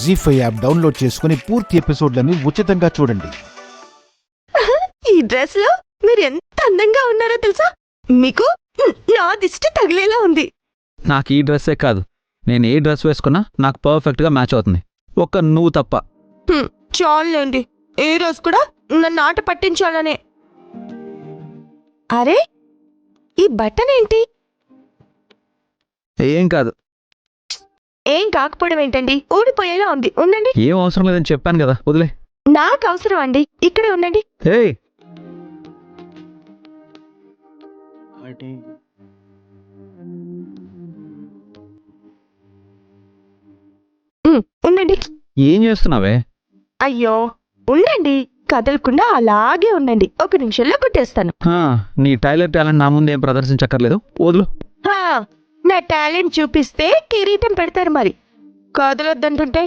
జీ5 app download చేసుకుని పూర్తి ఎపిసోడ్లను ఉచితంగా చూడండి. ఈ డ్రెస్ లో మీరు ఎంత అందంగా ఉన్నారో తెలుసా? మీకు నా దిష్టి తగిలేలా ఉంది. నాకు ఈ డ్రెస్సే కాదు, నేను ఏ డ్రెస్ వేసుకున్నా నాకు పర్ఫెక్ట్గా మ్యాచ్ అవుతుంది, ఒక్క నువ్వు తప్ప. చాలండి, ఏ రోజు కూడా నన్ను ఆట పట్టించాలనే. అరే, ఈ బటన్ ఏంటి? ఏం కాదు. ఏం కాకపోవడం ఏంటండి, ఊడిపోయేలా ఉంది. ఉండండి. ఏం అవసరం లేదని చెప్పాను కదా, వదిలే. నాకు అవసరం అండి, ఇక్కడే ఉండండి. ఏయ్, ఉండండి. ఏం చేస్తున్నావే? అయ్యో, ఉండండి, కదలకుండా అలాగే ఉండండి. 1 నిమిషంలో కుట్టేస్తాను. నీ టైలర్ టాలెంట్ నా ముందు ఏం ప్రదర్శించక్కర్లేదు, వదులు. నా టాలెంట్ చూపిస్తే కిరీటం పెడతారు, మరి కదలొద్దంటుంటే.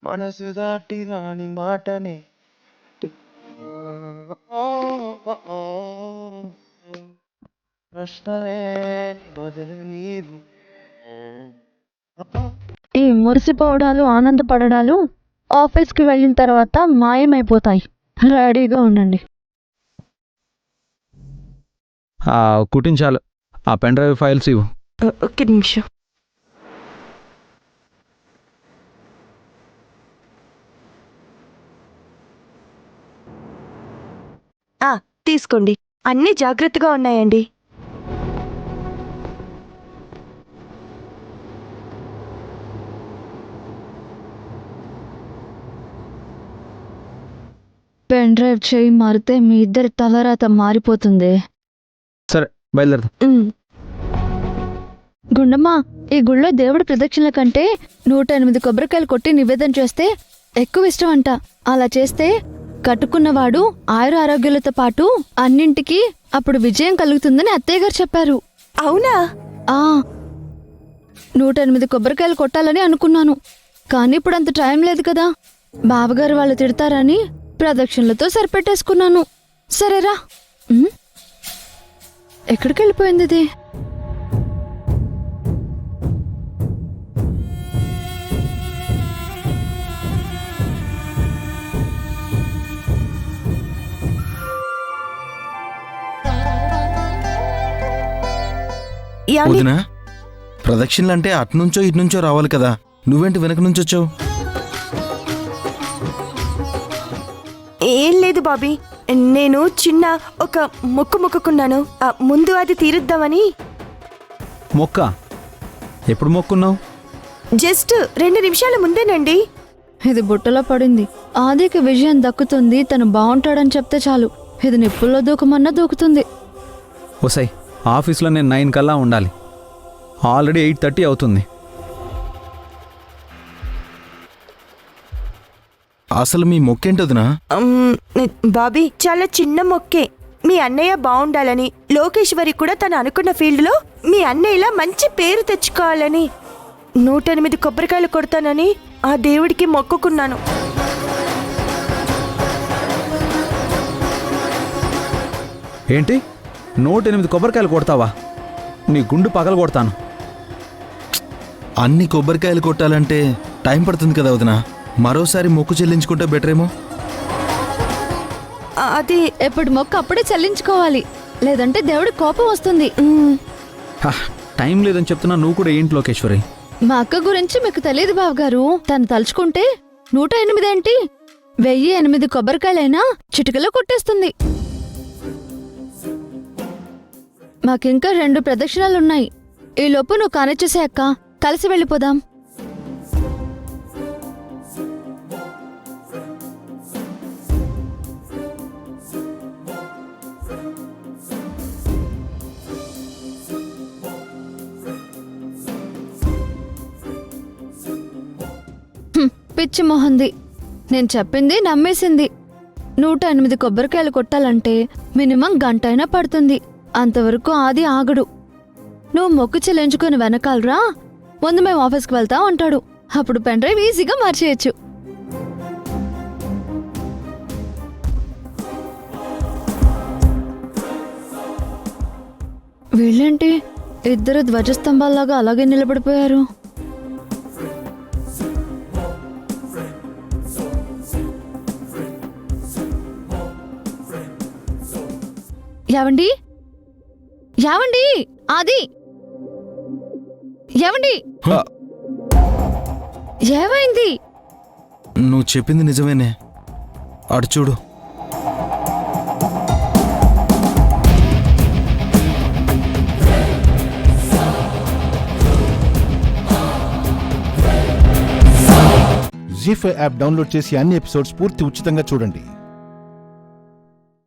మనసు దాటి రాని మాటనే ప్రశ్నలే బదులు నీవు. ఈ మురిసిపోవడాలు ఆనందపడడాలు ఆఫీస్కి వెళ్ళిన తర్వాత మాయమైపోతాయి. రెడీగా ఉండండి. కుట్టించాలి. ఆ పెన్ డ్రైవ్ ఫైల్స్ ఇవ్వు. 1 నిమిషం. తీసుకోండి, అన్నీ జాగ్రత్తగా ఉన్నాయండి. పెన్ డ్రైవ్ చేయి మారితే మీ ఇద్దరి తలరాత మారిపోతుంది. సరే, బయలుదేరదాం. గుండమ్మ, ఈ గుళ్ళో దేవుడి ప్రదక్షిణల కంటే 108 కొబ్బరికాయలు కొట్టి నివేదన చేస్తే ఎక్కువ ఇష్టం అంట. అలా చేస్తే కట్టుకున్నవాడు ఆయుర ఆరోగ్యాలతో పాటు అన్నింటికి అప్పుడు విజయం కలుగుతుందని అత్తయ్య గారు చెప్పారు. అవునా? 108 కొబ్బరికాయలు కొట్టాలని అనుకున్నాను, కానీ ఇప్పుడు అంత టైం లేదు కదా. బావగారు వాళ్ళు తిడతారని ప్రదక్షిణలతో సరిపెట్టేసుకున్నాను. సరేరా. ఎక్కడికి వెళ్ళిపోయింది ఇది? వదినా, ప్రదక్షిణలంటే అట్నుంచో ఇట్నుంచో రావాలి కదా, నువ్వేంటి వెనక నుంచి వచ్చావు? ఏం లేదు బాబీ, నేను చిన్న ఒక మొక్కుకున్నాను. ముందు అది తీరుద్దామని. మొక్క? ఎప్పుడు మొక్కున్నావు? జస్ట్ 2 నిమిషాల ముందేనండి. ఇది బుట్టలో పడింది. ఆదికి విజయం దక్కుతుంది, తను బాగుంటాడని చెప్తే చాలు. ఇది నిప్పుల్లో దూకమన్నా దూకుతుంది. ఓసై, ఆఫీస్లో నేను 9 కల్లా ఉండాలి. ఆల్రెడీ 8:30 అవుతుంది. అసలు మీ మొక్కేంటొదినా? బాబీ చాలా చిన్న మొక్కే. మీ అన్నయ్య బాగుండాలని, లోకేశ్వరి కూడా తను అనుకున్న ఫీల్డ్లో మీ అన్నయ్యలా మంచి పేరు తెచ్చుకోవాలని 108 కొబ్బరికాయలు కొడతానని ఆ దేవుడికి మొక్కుకున్నాను. ఏంటి 108 కొబ్బరికాయలు కొడతావా? నీ గుండు పగలు కొడతాను. అన్ని కొబ్బరికాయలు కొట్టాలంటే టైం పడుతుంది కదా వదినా. మరోసారి మొక్కు చెల్లించుకుంటే బెటరేమో. అది ఎప్పుడు మొక్క అప్పుడే చెల్లించుకోవాలి, లేదంటే దేవుడి కోపం వస్తుంది. హా, టైం లేదని చెప్తున్నా, నువ్వు కూడా ఏంటి లోకేశ్వరి? మా అక్క గురించి మీకు తెలియదు బావగారు. తను తలుచుకుంటే 108 ఏంటి, 1008 కొబ్బరికాయలైనా చిటికలో కొట్టేస్తుంది. మాకింకా 2 ప్రదక్షిణాలున్నాయి. ఈ లోపు నువ్వు కానిచ్చేసే అక్క, కలిసి వెళ్ళిపోదాం. పిచ్చి మొహంది, నేను చెప్పింది నమ్మేసింది. 108 కొబ్బరికాయలు కొట్టాలంటే మినిమం గంట అయినా పడుతుంది. అంతవరకు ఆది ఆగడు. నువ్వు మొక్కు చెల్లించుకుని వెనకాలరా, ముందు మేము ఆఫీస్కి వెళ్తాం అంటాడు. అప్పుడు పెన్ డ్రైవ్ ఈజీగా మార్చేయచ్చు. వీళ్ళేంటి ఇద్దరు ధ్వజస్తంభాల్లాగా అలాగే నిలబడిపోయారు? యావండి, యావండి, ఆది, యావండి, ఏమైంది? నువ్వు చెప్పింది నిజమేనే. అటు చూడు. జీ5 యాప్ డౌన్లోడ్ చేసి అన్ని ఎపిసోడ్స్ పూర్తి ఉచితంగా చూడండి.